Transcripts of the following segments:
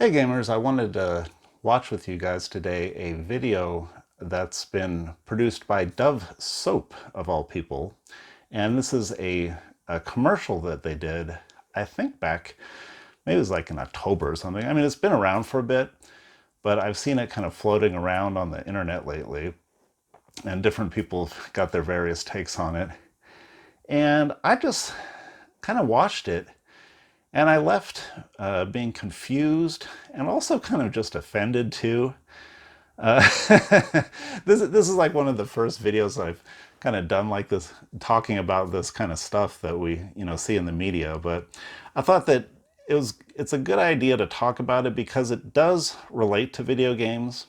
Hey gamers, I wanted to watch with you guys today a video that's been produced by Dove Soap, of all people. And this is a commercial that they did, I think back, maybe it was like in October or something. I mean, it's been around for a bit, but I've seen it kind of floating around on the internet lately, and different people have got their various takes on it. And I just kind of watched it, and I left being confused and also kind of just offended too. Uh, this is like one of the first videos I've kind of done like this, talking about this kind of stuff that we see in the media. But I thought that it's a good idea to talk about it because it does relate to video games.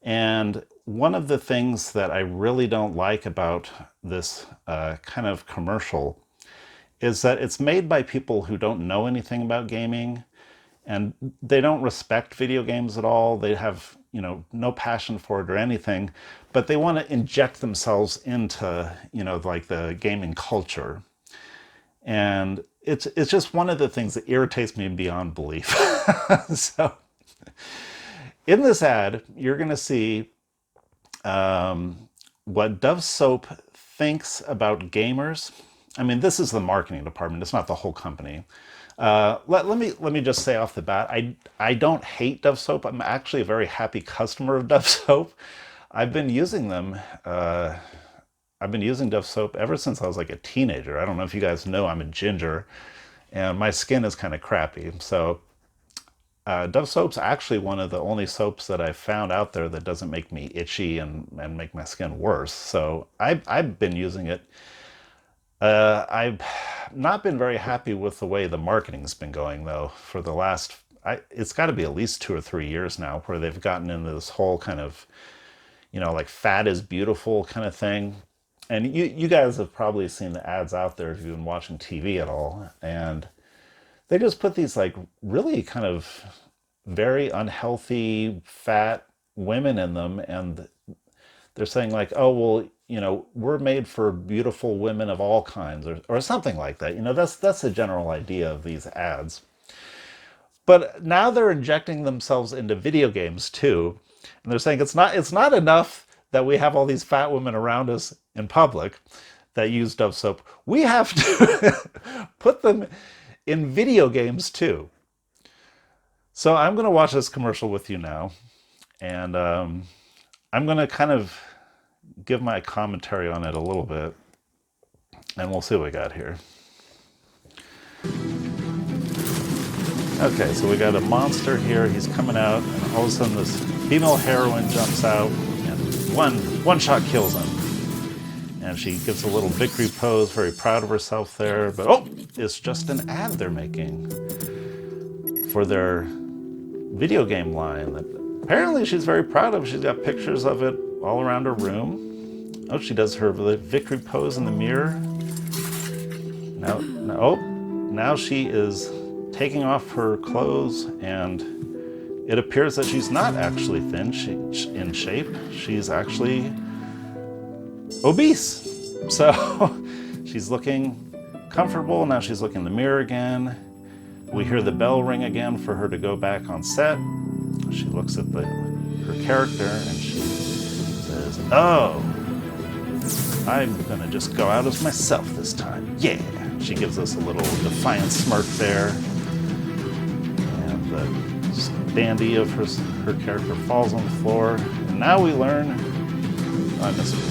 And one of the things that I really don't like about this kind of commercial is that it's made by people who don't know anything about gaming, and they don't respect video games at all. They have, no passion for it or anything, but they want to inject themselves into, like the gaming culture. And it's just one of the things that irritates me beyond belief. So in this ad, you're going to see what Dove Soap thinks about gamers. I mean, this is the marketing department. It's not the whole company. Let me just say off the bat, I don't hate Dove Soap. I'm actually a very happy customer of Dove Soap. I've been using them. I've been using Dove Soap ever since I was like a teenager. I don't know if you guys know I'm a ginger, and my skin is kind of crappy. So Dove Soap's actually one of the only soaps that I've found out there that doesn't make me itchy and make my skin worse. So I've been using it. I've not been very happy with the way the marketing's been going, though, for the last, it's got to be at least 2 or 3 years now, where they've gotten into this whole kind of, like fat is beautiful kind of thing. And you guys have probably seen the ads out there if you've been watching TV at all. And they just put these like really kind of very unhealthy, fat women in them, and they're saying like, oh, well, we're made for beautiful women of all kinds, or something like that. That's the general idea of these ads. But now they're injecting themselves into video games too, and they're saying it's not enough that we have all these fat women around us in public that use Dove soap. We have to put them in video games too. So I'm going to watch this commercial with you now, and I'm going to kind of give my commentary on it a little bit, and we'll see what we got here. Okay, so we got a monster here. He's coming out, and all of a sudden this female heroine jumps out, and one shot kills him. And she gives a little victory pose, very proud of herself there. But oh, it's just an ad they're making for their video game line that apparently she's very proud of. She's got pictures of it all around her room. Oh, she does her victory pose in the mirror. Now she is taking off her clothes, and it appears that she's not actually thin in shape. She's actually obese. So she's looking comfortable. Now she's looking in the mirror again. We hear the bell ring again for her to go back on set. She looks at her character and she says, oh, I'm gonna just go out as myself this time. Yeah. She gives us a little defiant smirk there. And the dandy of her character falls on the floor. And now we learn, I missed it.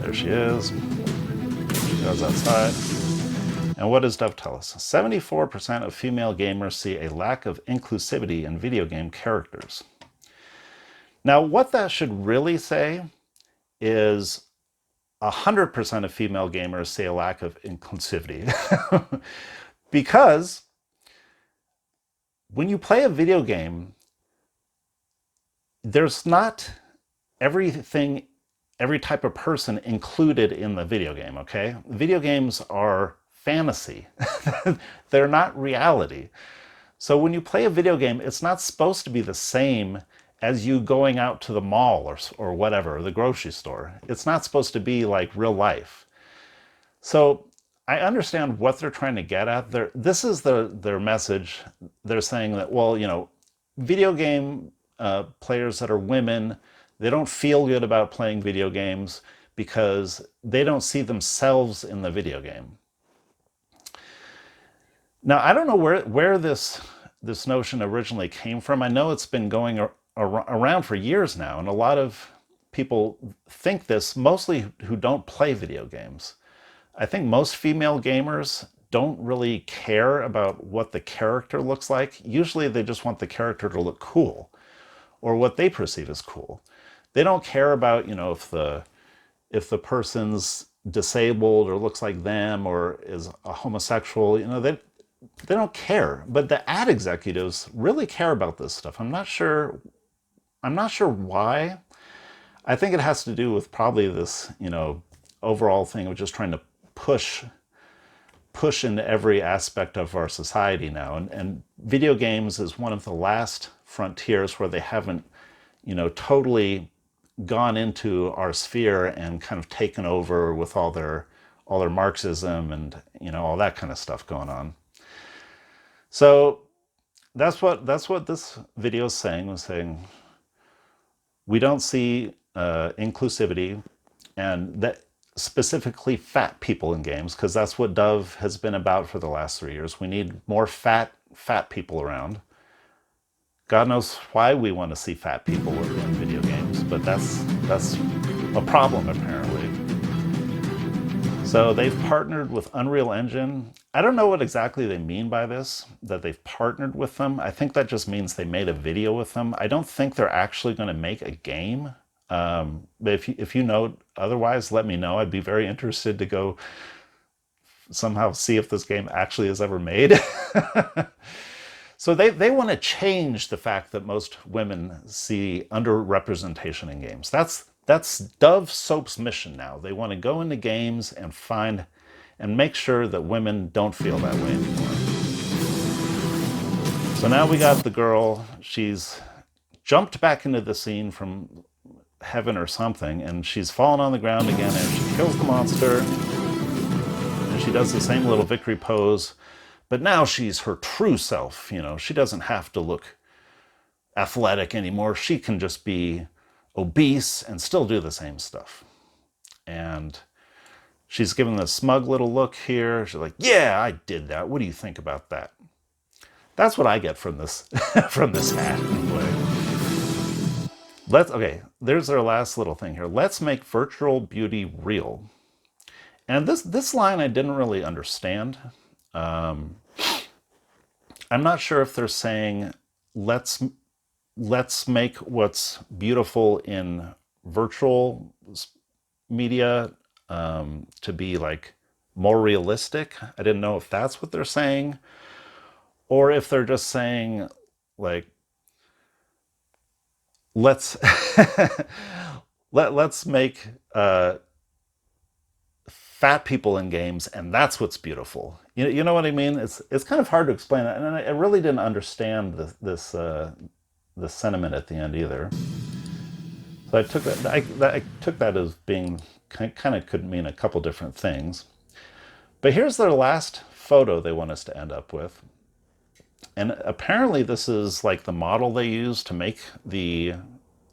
There she is. She goes outside. And what does Dove tell us? 74% of female gamers see a lack of inclusivity in video game characters. Now, what that should really say is 100% of female gamers see a lack of inclusivity. Because when you play a video game, there's not every type of person included in the video game, okay? Video games are fantasy. They're not reality. So when you play a video game, it's not supposed to be the same as you going out to the mall or whatever, or the grocery store. It's not supposed to be like real life. So I understand what they're trying to get at. This is their message. They're saying that, well, video game players that are women, they don't feel good about playing video games because they don't see themselves in the video game. Now, I don't know where this notion originally came from. I know it's been going around for years now, and a lot of people think this, mostly who don't play video games. I think most female gamers don't really care about what the character looks like. Usually they just want the character to look cool or what they perceive as cool. They don't care about, if the person's disabled or looks like them or is a homosexual, they don't care. But the ad executives really care about this stuff. I'm not sure why. I think it has to do with probably this, overall thing of just trying to push into every aspect of our society now. And video games is one of the last frontiers where they haven't, totally gone into our sphere and kind of taken over with all their Marxism and all that kind of stuff going on. So that's what this video is saying. Was saying we don't see inclusivity, and that specifically fat people in games, because that's what Dove has been about for the last 3 years. We need more fat people around. God knows why we want to see fat people in video games, but that's a problem apparently. So they've partnered with Unreal Engine. I don't know what exactly they mean by this, that they've partnered with them. I think that just means they made a video with them. I don't think they're actually going to make a game. But if you know otherwise, let me know. I'd be very interested to go somehow see if this game actually is ever made. So they want to change the fact that most women see underrepresentation in games. That's Dove Soap's mission now. They want to go into games and find and make sure that women don't feel that way anymore. So now we got the girl. She's jumped back into the scene from heaven or something, and she's fallen on the ground again, and she kills the monster, and she does the same little victory pose, but now she's her true self. She doesn't have to look athletic anymore. She can just be obese and still do the same stuff. And she's given this smug little look here. She's like, yeah, I did that. What do you think about that? That's what I get from this from this ad anyway. Okay, there's our last little thing here. Let's make virtual beauty real. And this line I didn't really understand. I'm not sure if they're saying let's make what's beautiful in virtual media to be like more realistic. I didn't know if that's what they're saying, or if they're just saying like let's let's make fat people in games, and that's what's beautiful. You know what I mean? It's kind of hard to explain that, and I really didn't understand this sentiment at the end either. So I took that as being kind of could mean a couple different things. But here's their last photo they want us to end up with. And apparently this is like the model they use to make the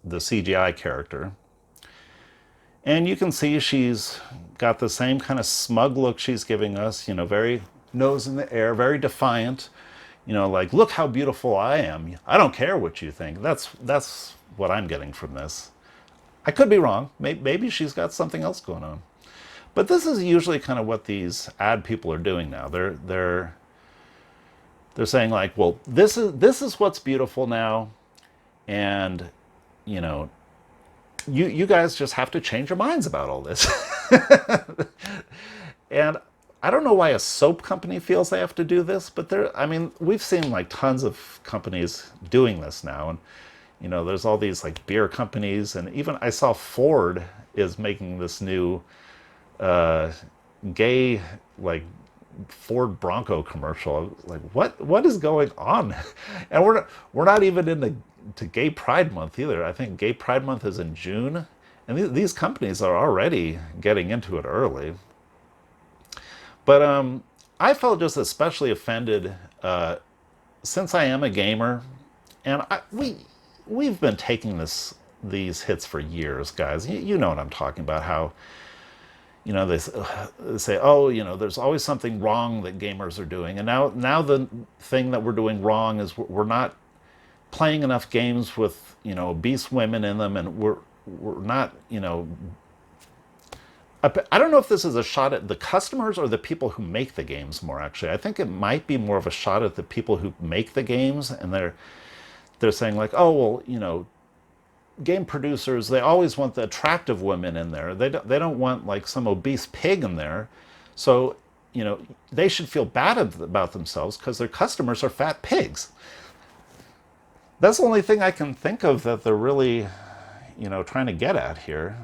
CGI character. And you can see she's got the same kind of smug look she's giving us, very nose in the air, very defiant. Like, look how beautiful I am. I don't care what you think. That's what I'm getting from this. I could be wrong. Maybe she's got something else going on. But this is usually kind of what these ad people are doing now. They're saying like, well, this is what's beautiful now, and you guys just have to change your minds about all this. And I don't know why a soap company feels they have to do this, but we've seen like tons of companies doing this now, and there's all these like beer companies, and even I saw Ford is making this new gay like Ford Bronco commercial. I was like, what is going on? And we're not even into Gay Pride Month either. I think Gay Pride Month is in June, and these companies are already getting into it early. But I felt just especially offended since I am a gamer, and we've been taking these hits for years, guys. You know what I'm talking about? How they say, oh, there's always something wrong that gamers are doing, and now the thing that we're doing wrong is we're not playing enough games with obese women in them, and we're not I don't know if this is a shot at the customers or the people who make the games more, actually. I think it might be more of a shot at the people who make the games, and they're saying like, oh, well, game producers, they always want the attractive women in there. They don't want like some obese pig in there. So, they should feel bad about themselves because their customers are fat pigs. That's the only thing I can think of that they're really, trying to get at here.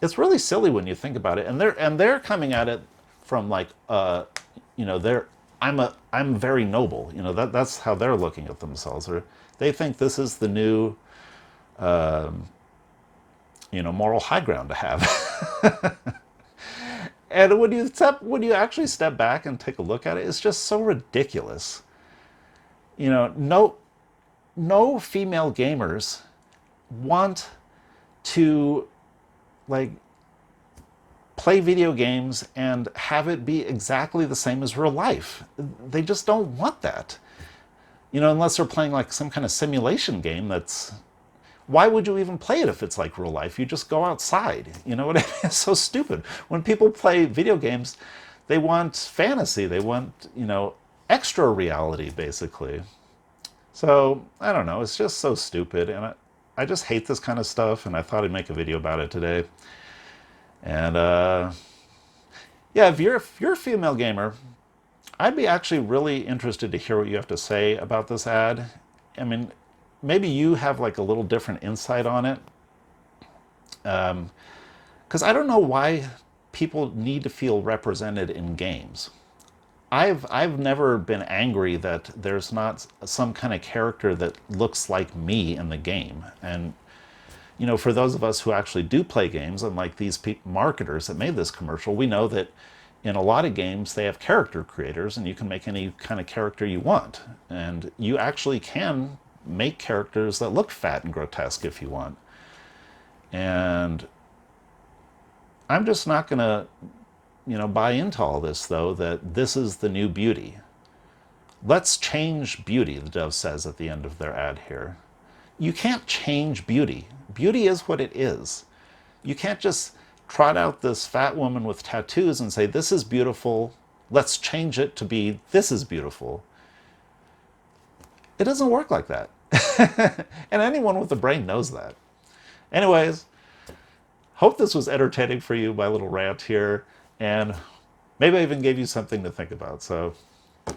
It's really silly when you think about it, and they're coming at it from like they're I'm very noble, that's how they're looking at themselves, or they think this is the new moral high ground to have. And when you actually step back and take a look at it, it's just so ridiculous. No female gamers want to like play video games and have it be exactly the same as real life. They just don't want that. Unless they're playing like some kind of simulation game that's why would you even play it if it's like real life? You just go outside. You know what I mean? It's so stupid. When people play video games, they want fantasy. They want, extra reality, basically. So, I don't know. It's just so stupid. And I just hate this kind of stuff. And I thought I'd make a video about it today. And, yeah, if you're a female gamer, I'd be actually really interested to hear what you have to say about this ad. I mean, maybe you have like a little different insight on it. Because I don't know why people need to feel represented in games. I've never been angry that there's not some kind of character that looks like me in the game. And for those of us who actually do play games, unlike these marketers that made this commercial, we know that in a lot of games they have character creators, and you can make any kind of character you want, and you actually can make characters that look fat and grotesque if you want. And I'm just not gonna buy into all this, though, that this is the new beauty. Let's change beauty, the Dove says at the end of their ad here. You can't change beauty. Beauty is what it is. You can't just trot out this fat woman with tattoos and say, this is beautiful, let's change it to be, this is beautiful. It doesn't work like that. And anyone with a brain knows that. Anyways, hope this was entertaining for you, my little rant here. And maybe I even gave you something to think about. So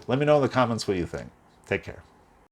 let me know in the comments what you think. Take care.